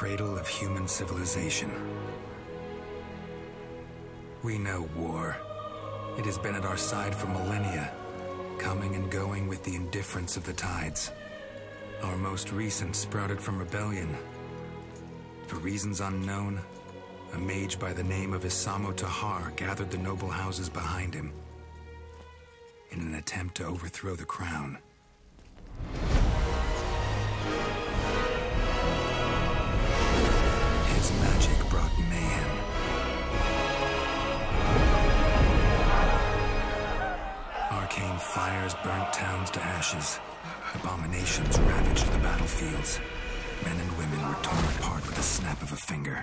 cradle of human civilization. We know war. It has been at our side for millennia, coming and going with the indifference of the tides. Our most recent sprouted from rebellion. For reasons unknown, a mage by the name of Isamo Tahar gathered the noble houses behind him in an attempt to overthrow the crown. His magic brought mayhem. Arcane fires burnt towns to ashes. Abominations ravaged the battlefields. Men and women were torn apart with the snap of a finger.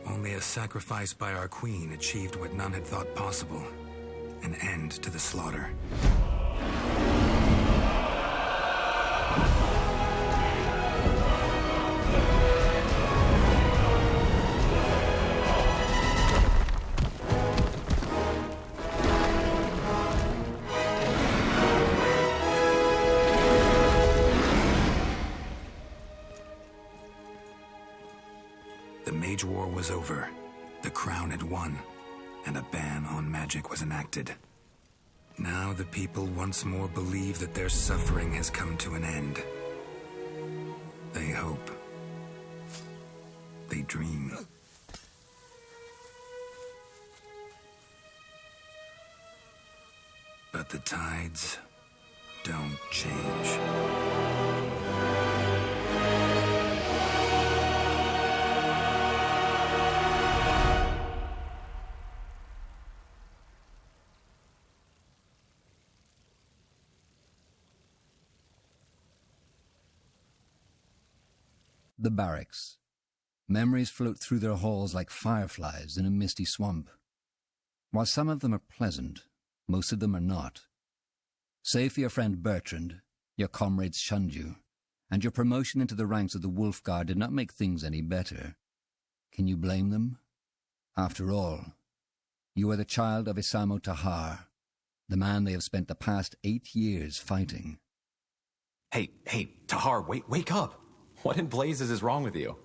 Only a sacrifice by our queen achieved what none had thought possible: an end to the slaughter. The Mage War was over. The crown had won, and a ban on magic was enacted. Now the people once more believe that their suffering has come to an end. They hope. They dream. But the tides don't change. The barracks. Memories float through their halls like fireflies in a misty swamp. While some of them are pleasant, most of them are not. Save for your friend Bertrand, your comrades shunned you, and your promotion into the ranks of the Wolf Guard did not make things any better. Can you blame them? After all, you are the child of Isamo Tahar, the man they have spent the past 8 years fighting. Hey, Tahar, wake up! What in blazes is wrong with you?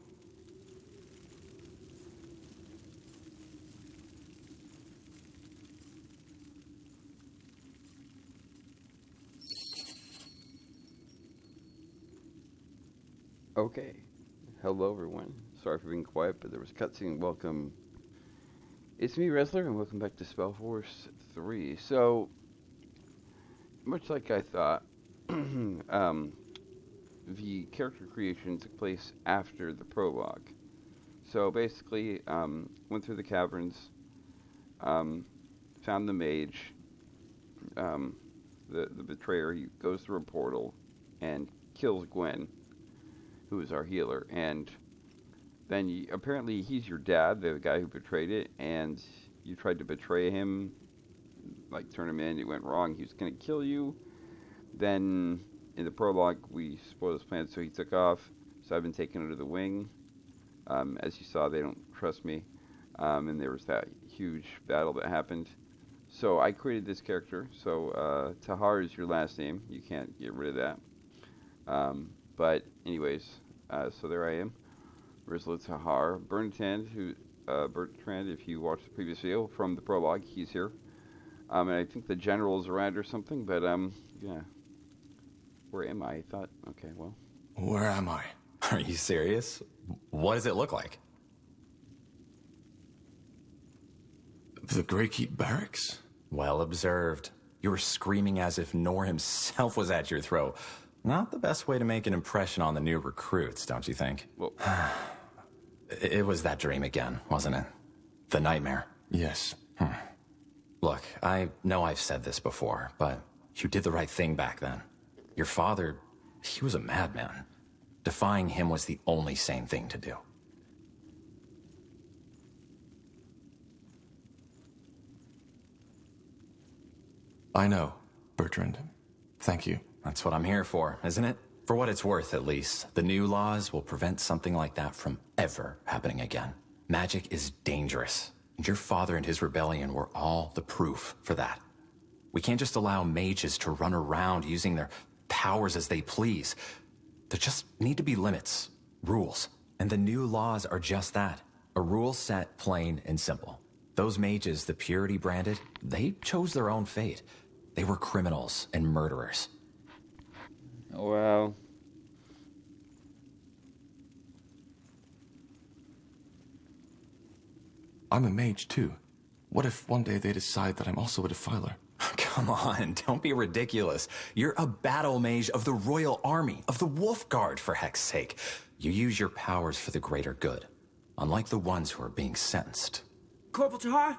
Okay. Hello, everyone. Sorry for being quiet, but there was cutscene. Welcome. It's me, Wrestler, and welcome back to SpellForce 3. So, much like I thought, the character creation took place after the prologue. So basically, went through the caverns, found the mage, the betrayer. He goes through a portal and kills Gwen, who is our healer. And then apparently he's your dad, the guy who betrayed it, and you tried to betray him, like turn him in. It went wrong. He was going to kill you. Then in the prologue, we spoiled his plan, so he took off. So I've been taken under the wing. As you saw, they don't trust me. And there was that huge battle that happened. So I created this character. So Tahar is your last name. You can't get rid of that. But anyways, so there I am. Rizla Tahar. Bertrand, if you watched the previous video from the prologue, he's here. And I think the general is around or something, but yeah. Where am I? I thought, okay, well. Where am I? Are you serious? What does it look like? The Greykeep Barracks? Well observed. You were screaming as if Nor himself was at your throat. Not the best way to make an impression on the new recruits, don't you think? Well, it was that dream again, wasn't it? The nightmare. Yes. Look, I know I've said this before, but you did the right thing back then. Your father, he was a madman. Defying him was the only sane thing to do. I know, Bertrand. Thank you. That's what I'm here for, isn't it? For what it's worth, at least. The new laws will prevent something like that from ever happening again. Magic is dangerous, and your father and his rebellion were all the proof for that. We can't just allow mages to run around using their powers as they please. There just need to be limits, rules. And the new laws are just that. A rule set plain and simple. Those mages the Purity branded, they chose their own fate. They were criminals and murderers. Well, I'm a mage, too. What if one day they decide that I'm also a defiler? Come on, don't be ridiculous. You're a battle mage of the Royal Army, of the Wolf Guard, for heck's sake. You use your powers for the greater good, unlike the ones who are being sentenced. Corporal Tahar?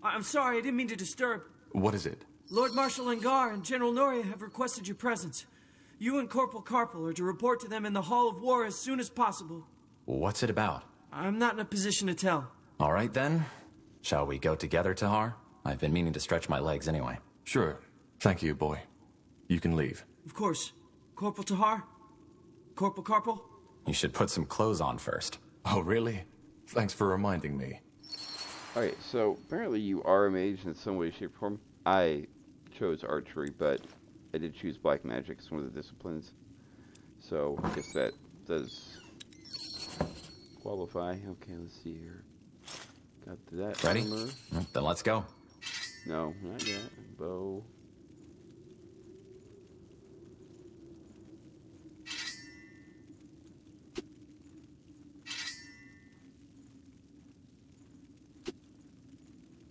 I'm sorry, I didn't mean to disturb. What is it? Lord Marshal Angar and General Noria have requested your presence. You and Corporal Carpel are to report to them in the Hall of War as soon as possible. What's it about? I'm not in a position to tell. All right, then. Shall we go together, Tahar? I've been meaning to stretch my legs anyway. Sure. Thank you, boy. You can leave. Of course. Corporal Tahar? Corporal Carpel? You should put some clothes on first. Oh, really? Thanks for reminding me. alright, so apparently you are a mage in some way, shape, or form. I chose archery, but I did choose black magic as one of the disciplines. So I guess that does qualify. Okay, let's see here. Got that. Ready? Armor. Then let's go. No, not yet. Bow.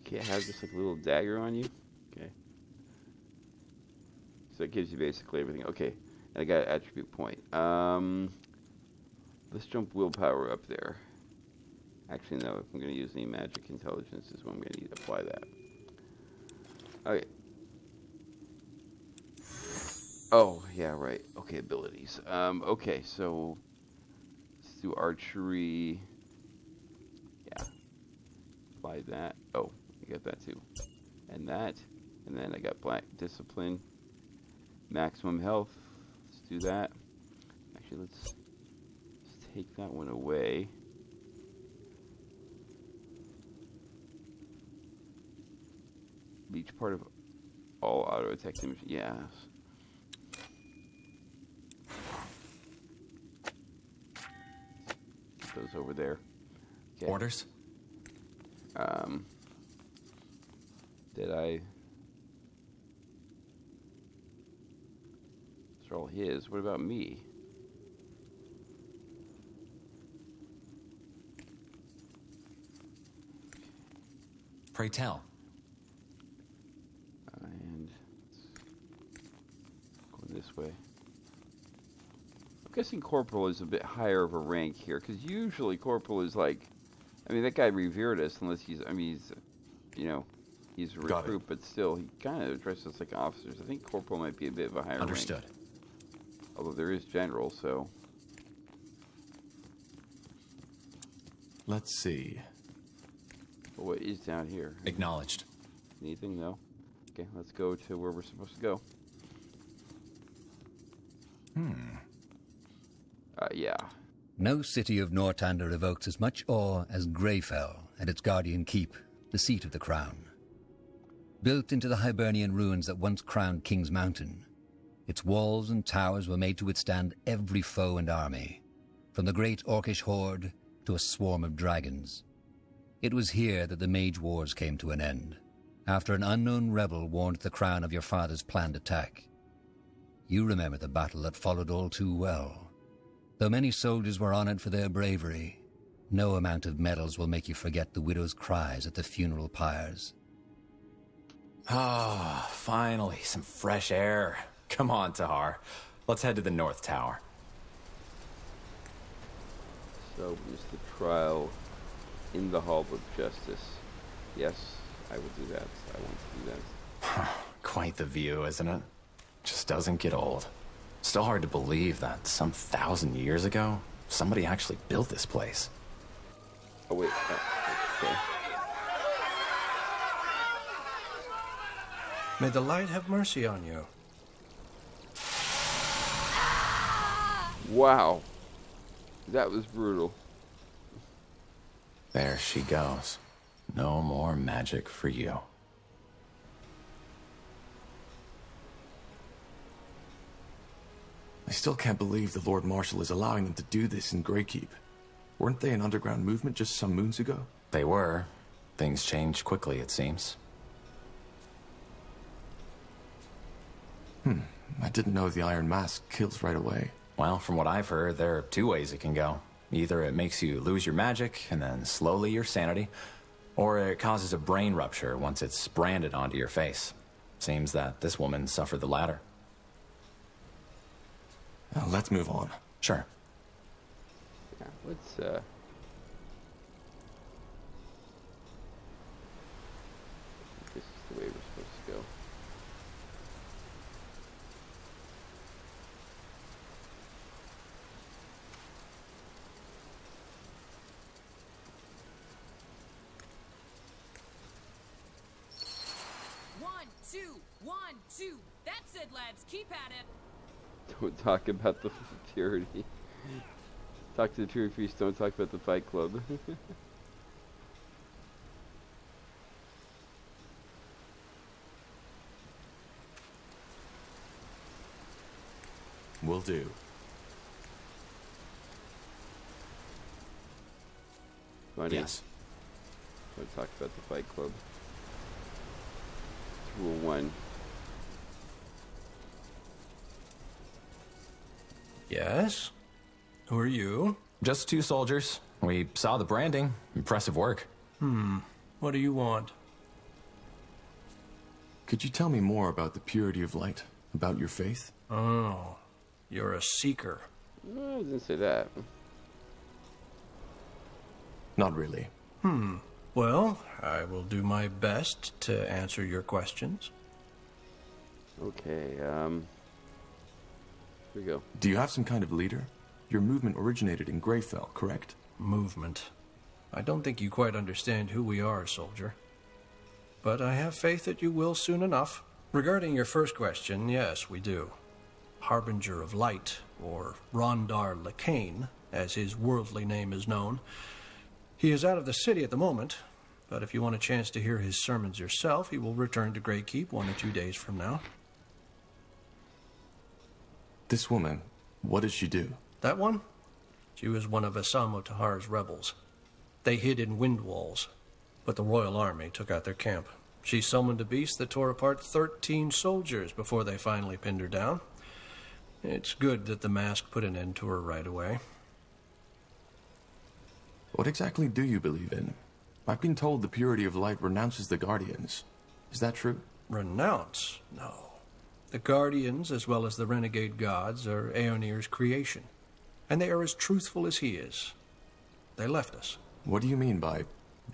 Can't have just like a little dagger on you? Okay. So it gives you basically everything. Okay. And I got an attribute point. Let's jump willpower up there. Actually, no. If I'm going to use any magic intelligence, is when I'm going to need to apply that. Okay. Oh, yeah, right. Okay, abilities. Okay, so let's do archery. Yeah. Apply that. Oh, I got that too. And that. And then I got black discipline. Maximum health. Let's do that. Actually, let's take that one away. Each part of all auto attack damage. Yes. Get those over there. Okay. Orders? Did I? Those are all his. What about me? Pray tell. And going this way. I'm guessing Corporal is a bit higher of a rank here, because usually Corporal is like, I mean, that guy revered us, unless he's, I mean, he's, you know, he's a recruit, but still, he kind of addresses us like officers. I think Corporal might be a bit of a higher rank. Understood. Although there is General, so. Let's see. But what is down here? Acknowledged. Anything? No? Okay, let's go to where we're supposed to go. Yeah. No city of Nortander evokes as much awe as Greyfell and its guardian keep, the seat of the crown. Built into the Hibernian ruins that once crowned King's Mountain, its walls and towers were made to withstand every foe and army, from the great Orcish horde to a swarm of dragons. It was here that the Mage Wars came to an end, after an unknown rebel warned the crown of your father's planned attack. You remember the battle that followed all too well. Though many soldiers were honored for their bravery, no amount of medals will make you forget the widow's cries at the funeral pyres. Ah, finally, some fresh air. Come on, Tahar. Let's head to the North Tower. So, is the trial in the Hall of Justice? Yes, I will do that. I want to do that. Quite the view, isn't it? Just doesn't get old. Still hard to believe that some 1,000 years ago, somebody actually built this place. Oh, wait. Okay. May the light have mercy on you. Wow. That was brutal. There she goes. No more magic for you. I still can't believe the Lord Marshal is allowing them to do this in Greykeep. Weren't they an underground movement just some moons ago? They were. Things changed quickly, it seems. I didn't know the Iron Mask kills right away. Well, from what I've heard, there are two ways it can go. Either it makes you lose your magic, and then slowly your sanity, or it causes a brain rupture once it's branded onto your face. Seems that this woman suffered the latter. Let's move on. Sure. Yeah, let's, this is the way we're supposed to go. One, two. That's it, lads. Keep at it. Don't talk about the purity. Talk to the Purity Priest, don't talk about the Fight Club. Will do. Funny. Yes. Don't talk about the Fight Club. It's Rule 1. Yes? Who are you? Just two soldiers. We saw the branding. Impressive work. What do you want? Could you tell me more about the purity of light? About your faith? Oh, you're a seeker. No, I didn't say that. Not really. Well, I will do my best to answer your questions. Okay, here we go. Do you have some kind of leader? Your movement originated in Greyfell, correct? Movement. I don't think you quite understand who we are, soldier. But I have faith that you will soon enough. Regarding your first question, yes, we do. Harbinger of Light, or Rondar Lacane, as his worldly name is known. He is out of the city at the moment, but if you want a chance to hear his sermons yourself, he will return to Greykeep 1 or 2 days from now. This woman, what does she do? That one? She was one of Asamo Tahar's rebels. They hid in wind walls, but the royal army took out their camp. She summoned a beast that tore apart 13 soldiers before they finally pinned her down. It's good that the mask put an end to her right away. What exactly do you believe in? I've been told the purity of light renounces the Guardians. Is that true? Renounce? No. The Guardians, as well as the renegade gods, are Aeonir's creation, and they are as truthful as he is. They left us. What do you mean by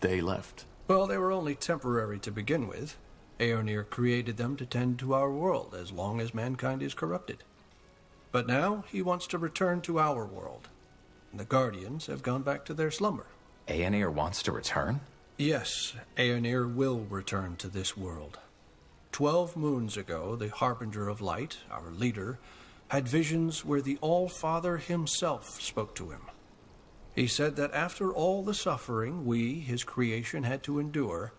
they left? Well, they were only temporary to begin with. Aeonir created them to tend to our world as long as mankind is corrupted. But now he wants to return to our world. The Guardians have gone back to their slumber. Aeonir wants to return? Yes, Aeonir will return to this world. 12 moons ago, the Harbinger of Light, our leader, had visions where the All-Father himself spoke to him. He said that after all the suffering we, his creation, had to endure,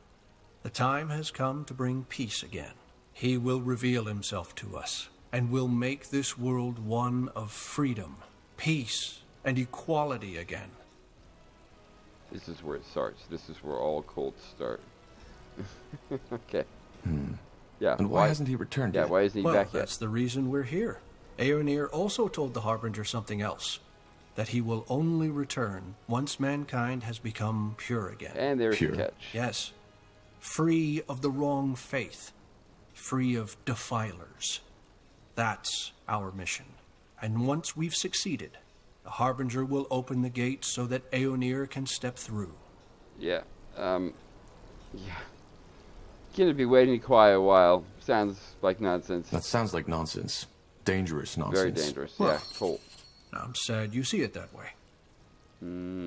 the time has come to bring peace again. He will reveal himself to us, and will make this world one of freedom, peace, and equality again. This is where it starts. This is where all cults start. Okay. Yeah. And why hasn't he returned Yeah, yet? why isn't he Well, back that's yet? the reason we're here. Aeonir also told the Harbinger something else, that he will only return once mankind has become pure again. And there's Pure. the catch. Yes. Free of the wrong faith. Free of defilers. That's our mission. And once we've succeeded, the Harbinger will open the gate so that Aeonir can step through. Yeah. Yeah. Gonna be waiting quite a while. Sounds like nonsense. That sounds like nonsense. Dangerous nonsense. Very dangerous. Well- Yeah, cult. I'm sad you see it that way.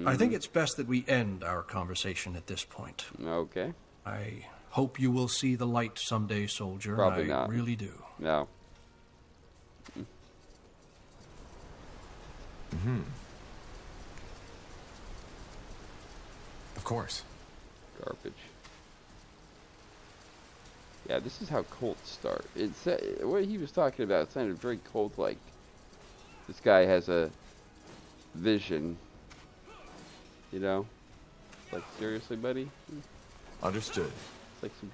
I think it's best that we end our conversation at this point. Okay. I hope you will see the light someday, soldier. Probably I not. really do. No. Of course. Garbage. Yeah, this is how cults start. What he was talking about sounded very cult-like. this guy has a vision. You know? Like, seriously, buddy? Understood. It's like some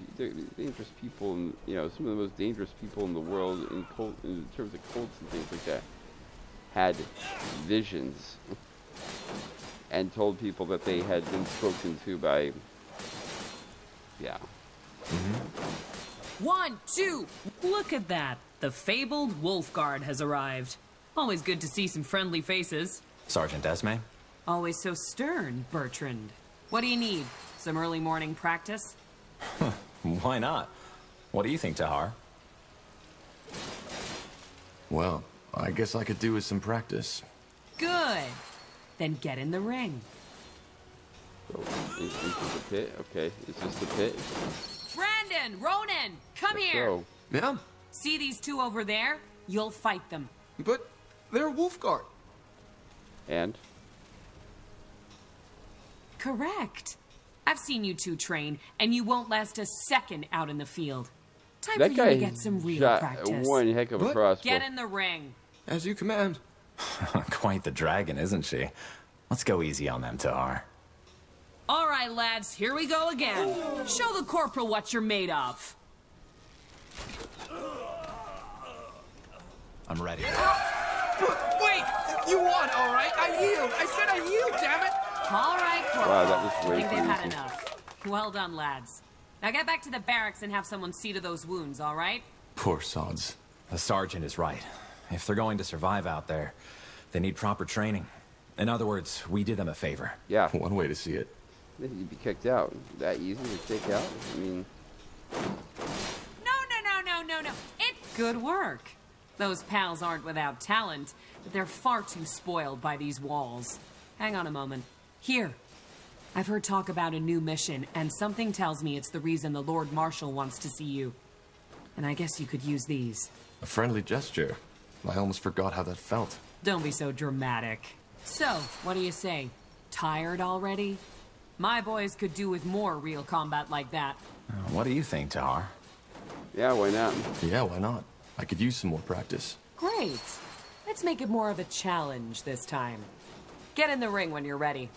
dangerous people, and you know, some of the most dangerous people in the world in terms of cults and things like that, had visions and told people that they had been spoken to by, yeah. 1, 2. Look at that. The fabled Wolf Guard has arrived. Always good to see some friendly faces. Sergeant Esme? Always so stern, Bertrand. What do you need? Some early morning practice? Why not? What do you think, Tahar? Well, I guess I could do with some practice. Good. Then get in the ring. So, into the pit? Okay, is this the pit? Brandon, Ronan, come Let's here. go. Yeah, See these two over there? You'll fight them. but they're Wolfguard. And? Correct. I've seen you two train, and you won't last a second out in the field. Time That for guy you to get some real shot practice. one heck of a What? crossbow. Get in the ring. As you command. Quite the dragon, isn't she? Let's go easy on them, Tahar. All right, lads, here we go again. Show the corporal what you're made of. I'm ready. Wait! You won, all right? I yield. I said I yield, damn it! All right, corporal. Wow, that was way I think they've too had easy. enough. Well done, lads. Now get back to the barracks and have someone see to those wounds, all right? Poor sods. The sergeant is right. If they're going to survive out there, they need proper training. In other words, we did them a favor. Yeah, One way to see it. you'd be kicked out. That easy to take out? I mean, No. It's good work. Those pals aren't without talent, but they're far too spoiled by these walls. Hang on a moment. Here. I've heard talk about a new mission, and something tells me it's the reason the Lord Marshal wants to see you. And I guess you could use these. A friendly gesture. I almost forgot how that felt. Don't be so dramatic. So, what do you say? Tired already? My boys could do with more real combat like that. What do you think, Tahar? yeah, why not? Yeah, why not? I could use some more practice. Great. Let's make it more of a challenge this time. Get in the ring when you're ready.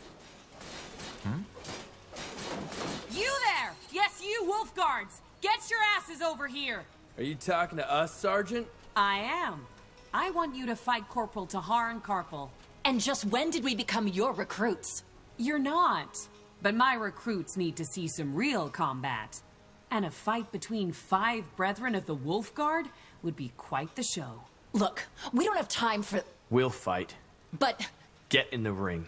You there! Yes, you, Wolf Guards! Get your asses over here! Are you talking to us, Sergeant? I am. I want you to fight Corporal Tahar and Carpal. And just when did we become your recruits? You're not. But my recruits need to see some real combat. And a fight between 5 brethren of the Wolf Guard would be quite the show. Look, we don't have time for... We'll fight. But... Get in the ring.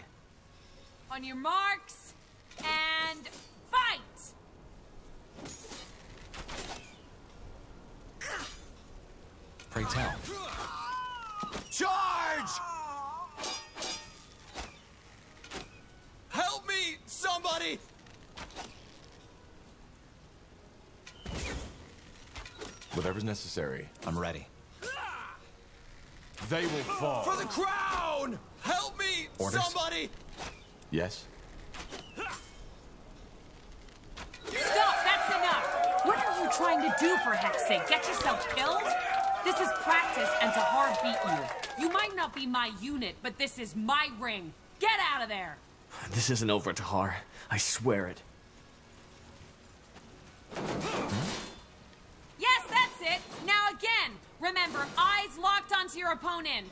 On your marks, and fight! Pray tell. Charge! Help me, somebody! Whatever's necessary. I'm ready. They will fall. For the crown! Help me, Orders? somebody! Yes? Stop! That's enough! What are you trying to do, for heck's sake? Get yourself killed? This is practice, and Tahar beat you. You might not be my unit, but this is my ring. Get out of there! This isn't over, Tahar. I swear it. Yes, that's it! Now again! Remember, eyes locked onto your opponent!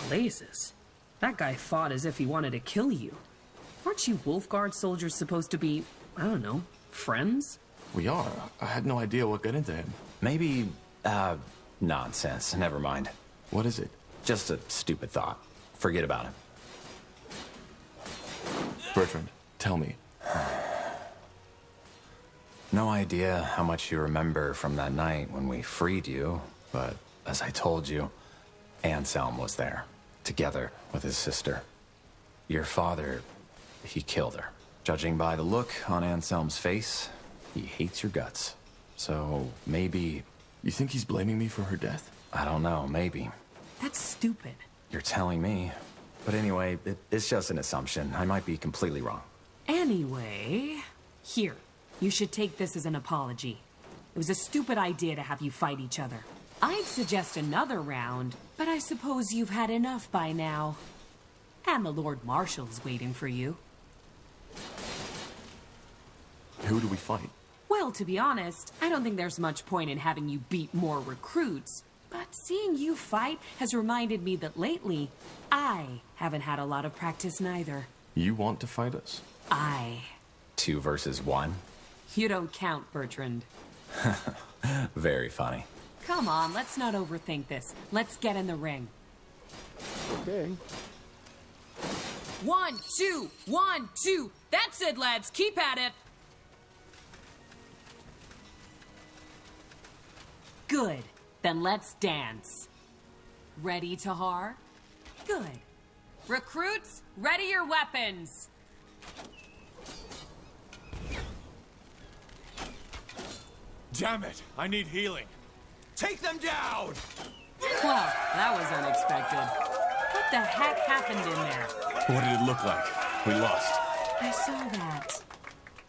Blazes. That guy fought as if he wanted to kill you. Aren't you Wolfguard soldiers supposed to be, I don't know, friends? We are. I had no idea what got into him. Maybe, nonsense. Never mind. What is it? Just a stupid thought. Forget about him. Bertrand, tell me. No idea how much you remember from that night when we freed you, but as I told you, Anselm was there, together with his sister. Your father, he killed her. Judging by the look on Anselm's face, he hates your guts. So maybe... You think he's blaming me for her death? I don't know, maybe. That's stupid. You're telling me. But anyway, it's just an assumption. I might be completely wrong. Anyway, here. You should take this as an apology. It was a stupid idea to have you fight each other. I'd suggest another round, but I suppose you've had enough by now. And the Lord Marshal's waiting for you. Who do we fight? Well, to be honest, I don't think there's much point in having you beat more recruits. But seeing you fight has reminded me that lately, I haven't had a lot of practice neither. You want to fight us? 2 versus 1? You don't count, Bertrand. Very funny. Come on, let's not overthink this. Let's get in the ring. Okay. 1, 2, 1, 2. That's it, lads. Keep at it. Good. Then let's dance. Ready, Tahar? Good. Recruits, ready your weapons. Damn it! I need healing. Take them down! Well, that was unexpected. What the heck happened in there? What did it look like? We lost. I saw that.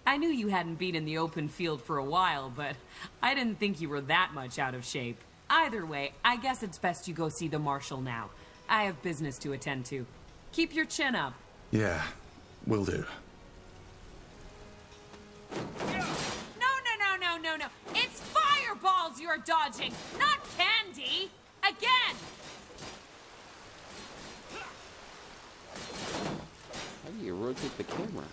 I knew you hadn't been in the open field for a while, but I didn't think you were that much out of shape. Either way, I guess it's best you go see the Marshal now. I have business to attend to. Keep your chin up. Yeah, will do. No. It's fireballs you're dodging, not candy. Again. How do you rotate the camera?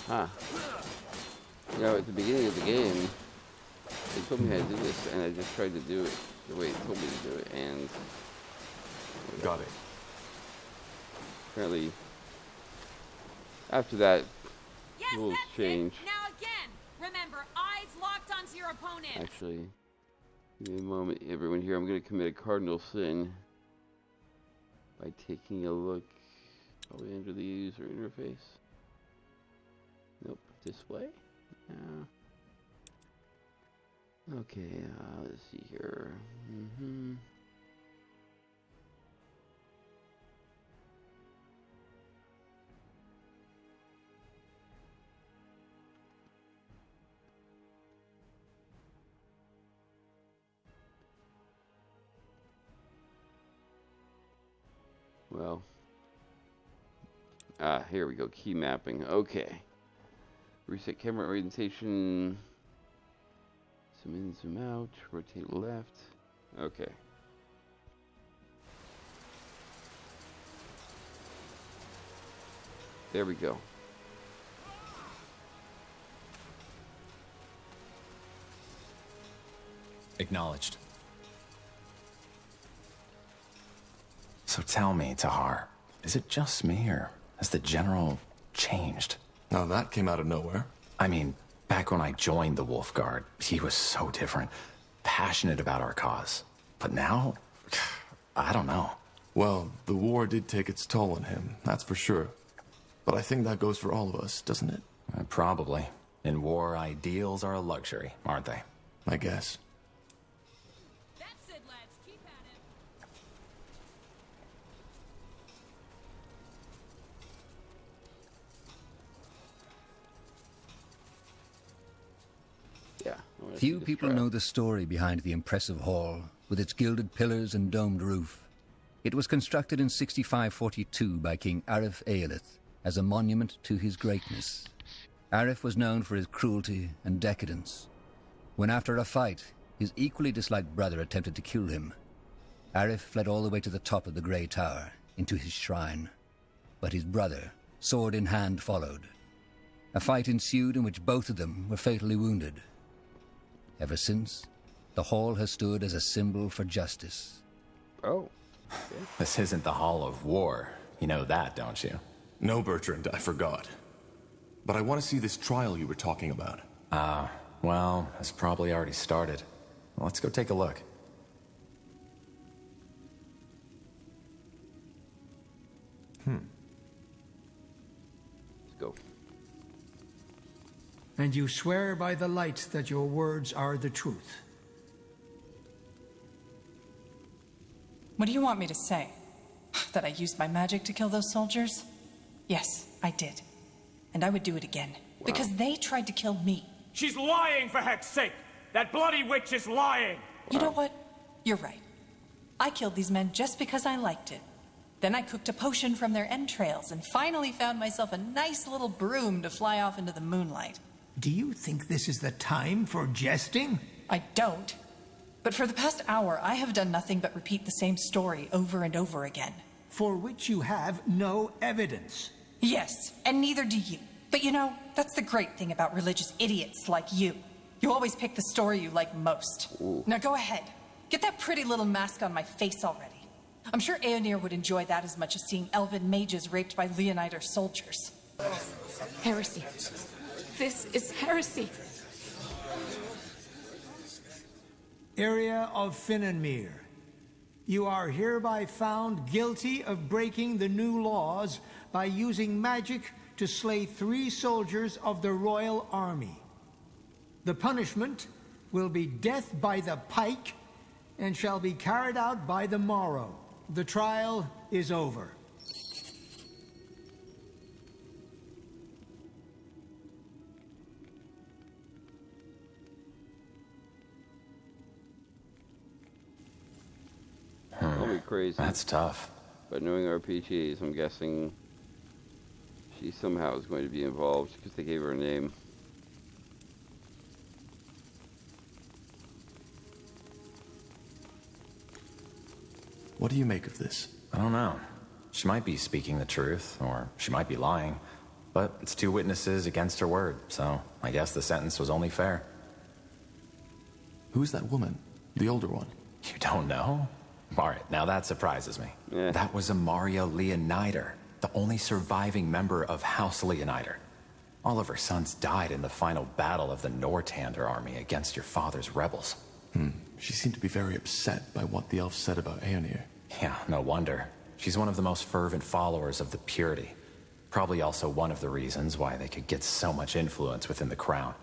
Huh. You know, at the beginning of the game, they told me how to do this, and I just tried to do it the way it told me to do it, and... Got it. Apparently, after that, Yes, rules that's change. it. Now again, remember, eyes locked onto your opponent. Actually, give me a moment, everyone here. I'm going to commit a cardinal sin by taking a look probably under the user interface. Nope, display. Okay, let's see here. Well, here we go. Key mapping. Okay. Reset camera orientation. Zoom in, zoom out. Rotate left. Okay. There we go. Acknowledged. So tell me, Tahar, is it just me, or has the general changed? Now that came out of nowhere. I mean, back when I joined the Wolf Guard, he was so different, passionate about our cause. But now, I don't know. Well, the war did take its toll on him, that's for sure. But I think that goes for all of us, doesn't it? Probably. In war, ideals are a luxury, aren't they? I guess. That's it, lads. Keep at it. Yeah. Few people know the story behind the impressive hall, with its gilded pillars and domed roof. It was constructed in 6542 by King Arif Aelith as a monument to his greatness. Arif was known for his cruelty and decadence. When after a fight, his equally disliked brother attempted to kill him, Arif fled all the way to the top of the Grey Tower, into his shrine. But his brother, sword in hand, followed. A fight ensued in which both of them were fatally wounded. Ever since, the hall has stood as a symbol for justice. Oh. This isn't the Hall of War. You know that, don't you? No, Bertrand, I forgot. But I want to see this trial you were talking about. Well, it's probably already started. Let's go take a look. Go. And you swear by the light that your words are the truth. What do you want me to say? That I used my magic to kill those soldiers? Yes, I did. And I would do it again. Wow. Because they tried to kill me. She's lying, for heck's sake! That bloody witch is lying! You know what? You're right. I killed these men just because I liked it. Then I cooked a potion from their entrails and finally found myself a nice little broom to fly off into the moonlight. Do you think this is the time for jesting? I don't. But for the past hour, I have done nothing but repeat the same story over and over again. For which you have no evidence. Yes, and neither do you. But you know, that's the great thing about religious idiots like you. You always pick the story you like most. Ooh. Now go ahead. Get that pretty little mask on my face already. I'm sure Aeonir would enjoy that as much as seeing elven mages raped by Leonider soldiers. Heresy. This is heresy. Area of Finnenmere. You are hereby found guilty of breaking the new laws by using magic to slay 3 soldiers of the royal army. The punishment will be death by the pike and shall be carried out by the morrow. The trial is over. That'll be crazy. That's tough. But knowing RPGs, I'm guessing she somehow is going to be involved because they gave her a name. What do you make of this? I don't know. She might be speaking the truth, or she might be lying. But it's 2 witnesses against her word, so I guess the sentence was only fair. Who's that woman? The older one? You don't know? Alright, now that surprises me. Yeah. That was Amaria Leonider, the only surviving member of House Leonider. All of her sons died in the final battle of the Nortander army against your father's rebels. She seemed to be very upset by what the elves said about Aeonir. Yeah, no wonder. She's one of the most fervent followers of the purity. Probably also one of the reasons why they could get so much influence within the crown.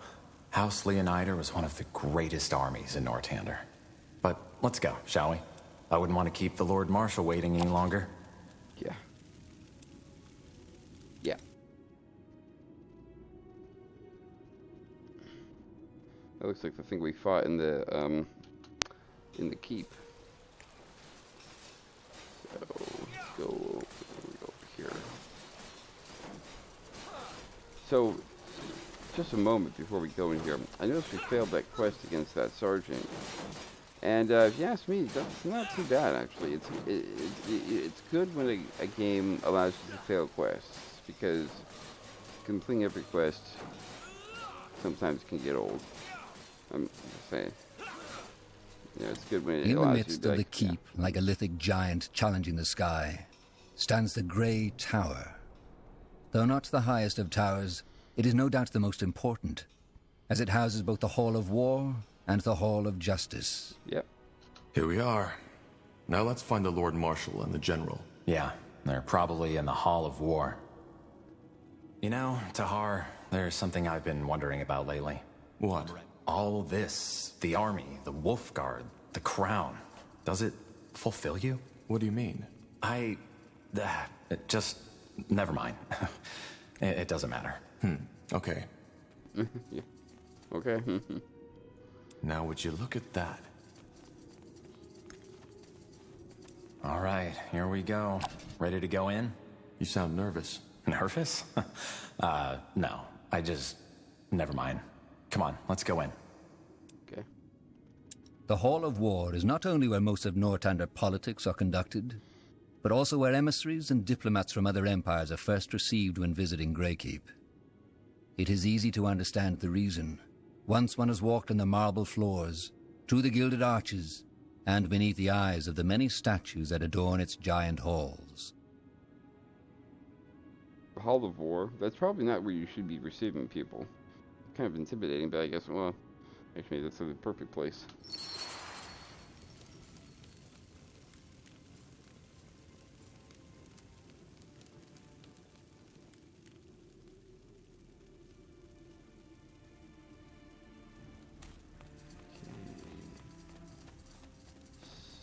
House Leonider was one of the greatest armies in Nortander. But let's go, shall we? I wouldn't want to keep the Lord Marshal waiting any longer. Yeah. Yeah. That looks like the thing we fought in the keep. So let's go over here. So just a moment before we go in here, I noticed we failed that quest against that sergeant. And if you ask me, that's not too bad actually. It's good when a game allows you to fail quests, because completing every quest sometimes can get old. I'm just saying. You know, it's good when it in the allows midst you of the keep, like a lithic giant challenging the sky, stands the Grey Tower. Though not the highest of towers, it is no doubt the most important, as it houses both the Hall of War and the Hall of Justice. Yep. Here we are. Now let's find the Lord Marshal and the General. Yeah, they're probably in the Hall of War. You know, Tahar, there's something I've been wondering about lately. What? All this, the army, the Wolf Guard, the crown, does it fulfill you? What do you mean? Never mind. It doesn't matter. Okay. Yeah. Okay. Now would you look at that? All right, here we go. Ready to go in? You sound nervous. Nervous? No. Never mind. Come on, let's go in. Okay. The Hall of War is not only where most of Nortander politics are conducted, but also where emissaries and diplomats from other empires are first received when visiting Greykeep. It is easy to understand the reason. Once one has walked on the marble floors, through the gilded arches, and beneath the eyes of the many statues that adorn its giant halls. The Hall of War, that's probably not where you should be receiving people. Kind of intimidating, but I guess, well, actually that's the perfect place.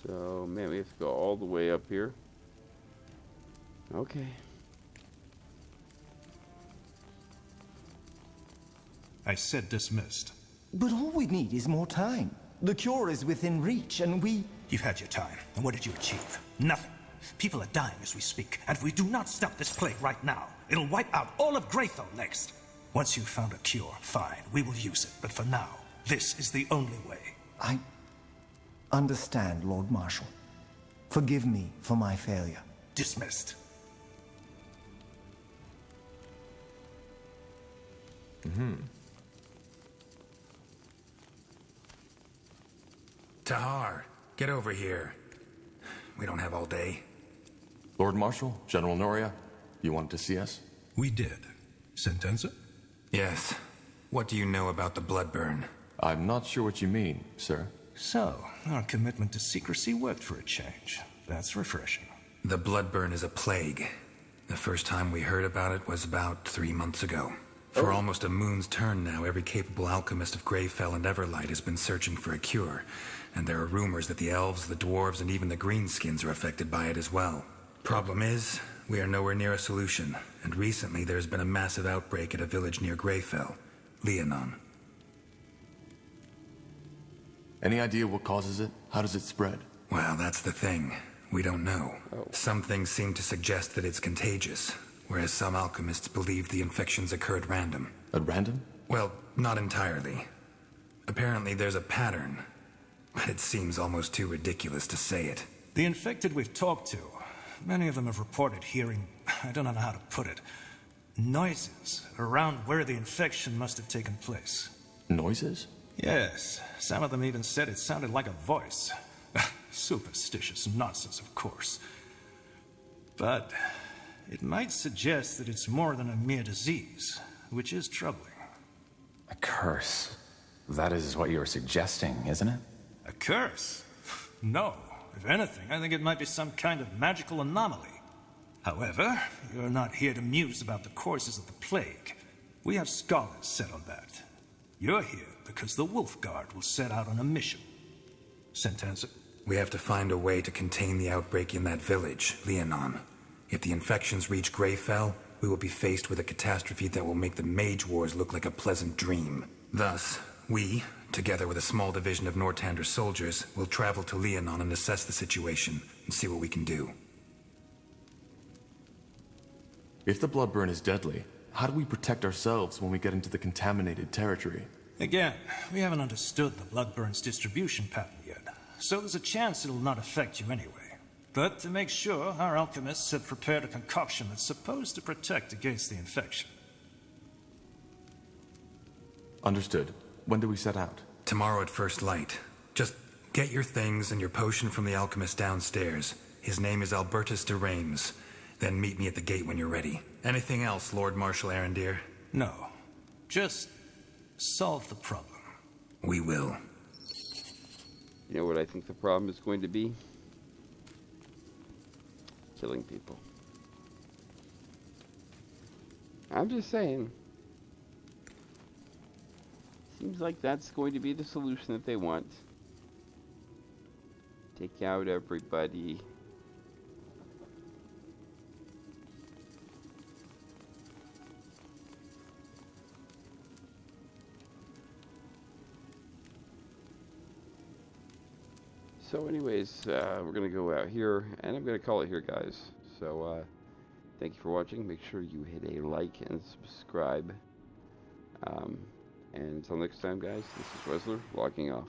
So, man, we have to go all the way up here. Okay. I said dismissed. But all we need is more time. The cure is within reach, and we... You've had your time, and what did you achieve? Nothing. People are dying as we speak, and if we do not stop this plague right now, it'll wipe out all of Graythorn next. Once you've found a cure, fine, we will use it, but for now, this is the only way. I understand, Lord Marshal. Forgive me for my failure. Dismissed. Tahar, get over here. We don't have all day. Lord Marshal, General Noria, you wanted to see us? We did. Sentenza? Yes. What do you know about the Bloodburn? I'm not sure what you mean, sir. So, our commitment to secrecy worked for a change. That's refreshing. The Bloodburn is a plague. The first time we heard about it was about 3 months ago. For almost a moon's turn now, every capable alchemist of Greyfell and Everlight has been searching for a cure. And there are rumors that the elves, the dwarves, and even the greenskins are affected by it as well. Problem is, we are nowhere near a solution. And recently there's been a massive outbreak at a village near Greyfell, Leonon. Any idea what causes it? How does it spread? Well, that's the thing. We don't know. Some things seem to suggest that it's contagious, whereas some alchemists believe the infections occur at random. At random? Well, not entirely. Apparently there's a pattern, but it seems almost too ridiculous to say it. The infected we've talked to, many of them have reported hearing, I don't know how to put it, noises around where the infection must have taken place. Noises? Yes. Some of them even said it sounded like a voice. Superstitious nonsense, of course. But it might suggest that it's more than a mere disease, which is troubling. A curse. That is what you were suggesting, isn't it? A curse? No. If anything, I think it might be some kind of magical anomaly. However, you're not here to muse about the courses of the plague. We have scholars set on that. You're here because the Wolf Guard will set out on a mission. Sentenza? We have to find a way to contain the outbreak in that village, Leonon. If the infections reach Greyfell, we will be faced with a catastrophe that will make the Mage Wars look like a pleasant dream. Thus, we, together with a small division of Nortander soldiers, will travel to Leonon and assess the situation and see what we can do. If the Bloodburn is deadly, how do we protect ourselves when we get into the contaminated territory? Again, we haven't understood the Bloodburn's distribution pattern yet, so there's a chance it'll not affect you anyway. But to make sure, our alchemists have prepared a concoction that's supposed to protect against the infection. Understood. When do we set out? Tomorrow at first light. Just get your things and your potion from the alchemist downstairs. His name is Albertus de Reims. Then meet me at the gate when you're ready. Anything else, Lord Marshal Arendir? No. Just solve the problem. We will. You know what I think the problem is going to be? Killing people. I'm just saying. Seems like that's going to be the solution that they want. Take out everybody. So anyways, we're going to go out here, and I'm going to call it here, guys. So, thank you for watching. Make sure you hit a like and subscribe. And until next time, guys, this is Wesler, logging off.